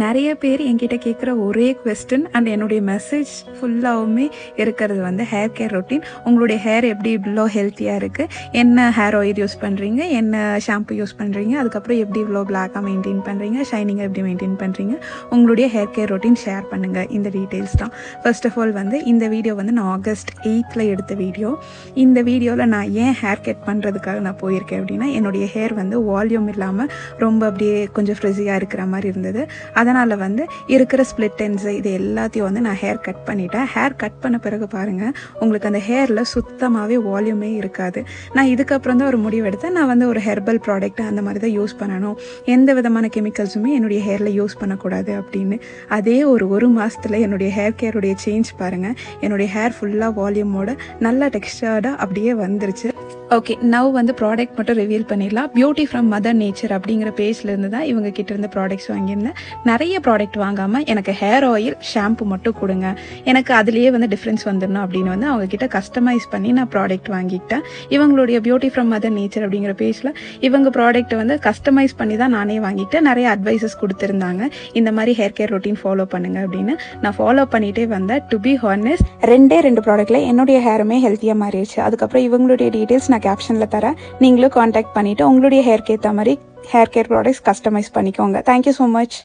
நிறைய பேர் என்கிட்ட கேட்குற ஒரே கொஸ்டின் அண்ட் என்னுடைய மெசேஜ் ஃபுல்லாகவுமே இருக்கிறது வந்து ஹேர் கேர் ரொட்டீன். உங்களுடைய ஹேர் எப்படி இவ்வளோ ஹெல்த்தியாக இருக்குது, என்ன ஹேர் ஆயில் யூஸ் பண்ணுறீங்க, என்ன ஷாம்பு யூஸ் பண்ணுறீங்க, அதுக்கப்புறம் எப்படி இவ்வளோ பிளாக்காக மெயின்டைன் பண்ணுறீங்க, ஷைனிங்காக எப்படி மெயின்டைன் பண்ணுறீங்க, உங்களுடைய ஹேர் கேர் ரொட்டீன் ஷேர் பண்ணுங்கள். இந்த டீட்டெயில்ஸ் தான். ஃபர்ஸ்ட் ஆஃப் ஆல் வந்து இந்த வீடியோ வந்து நான் August 8th எடுத்த வீடியோ. இந்த வீடியோவில் நான் ஏன் ஹேர் கட் பண்ணுறதுக்காக நான் போயிருக்கேன் அப்படின்னா, என்னுடைய ஹேர் வந்து வால்யூம் இல்லாமல் ரொம்ப அப்படியே கொஞ்சம் ஃப்ரிஸியாக இருக்கிற மாதிரி இருந்தது. அதனால் வந்து இருக்கிற ஸ்ப்ளிட் எண்ட்ஸு இது எல்லாத்தையும் வந்து நான் ஹேர் கட் பண்ணிட்டேன். ஹேர் கட் பண்ண பிறகு பாருங்கள், உங்களுக்கு அந்த ஹேரில் சுத்தமாகவே வால்யூமே இருக்காது. நான் இதுக்கப்புறம் தான் ஒரு முடிவு எடுத்தேன். நான் வந்து ஒரு ஹெர்பல் ப்ராடக்ட் அந்த மாதிரி தான் யூஸ் பண்ணணும், எந்த விதமான கெமிக்கல்ஸுமே என்னுடைய ஹேரில் யூஸ் பண்ணக்கூடாது அப்படின்னு. அதே ஒரு மாதத்தில் என்னுடைய ஹேர் கேருடைய சேஞ்ச் பாருங்கள். என்னுடைய ஹேர் ஃபுல்லாக வால்யூமோட நல்லா டெக்ஸ்டர்டாக அப்படியே வந்துருச்சு. ஓகே, நவ் வந்து ப்ராடக்ட் மட்டும் ரிவீல் பண்ணிடலாம். பியூட்டி ஃப்ரம் மதர் நேச்சர் அப்படிங்கிற பேஜ்லேருந்து தான் இவங்க கிட்ட இருந்து ப்ராடக்ட்ஸ் வாங்கியிருந்தேன். நிறைய ப்ராடக்ட் வாங்காமல் எனக்கு ஹேர் ஆயில் ஷாம்பு மட்டும் கொடுங்க, எனக்கு அதுலேயே வந்து டிஃப்ரென்ஸ் வந்துடணும் அப்படின்னு வந்து அவங்க கிட்ட கஸ்டமைஸ் பண்ணி நான் ப்ராடக்ட் வாங்கிக்கிட்டேன். இவங்களுடைய பியூட்டி ஃப்ரம் மதர் நேச்சர் அப்படிங்கிற பேஜில் இவங்க ப்ராடக்ட்டை வந்து கஸ்டமைஸ் பண்ணி தான் நானே வாங்கிக்கிட்டேன். நிறைய அட்வைசஸ் கொடுத்துருந்தாங்க, இந்த மாதிரி ஹேர் கேர் ரொட்டீன் ஃபாலோ பண்ணுங்க அப்படின்னு. நான் ஃபாலோ பண்ணிகிட்டே வந்தேன். டு பி ஹானஸ்ட், ரெண்டு ப்ராடக்ட்டில் என்னுடைய ஹேருமே ஹெல்த்தியாக மாறிடுச்சு. அதுக்கப்புறம் இவங்களுடைய டீட்டெயில்ஸ் நான் கேப்ஷனில் தரேன். நீங்களும் காண்டாக்ட் பண்ணிவிட்டு உங்களுடைய ஹேர்க்கு ஏற்ற மாதிரி ஹேர் கேர் ப்ராடக்ட்ஸ் கஸ்டமைஸ் பண்ணிக்கோங்க. Thank you so much.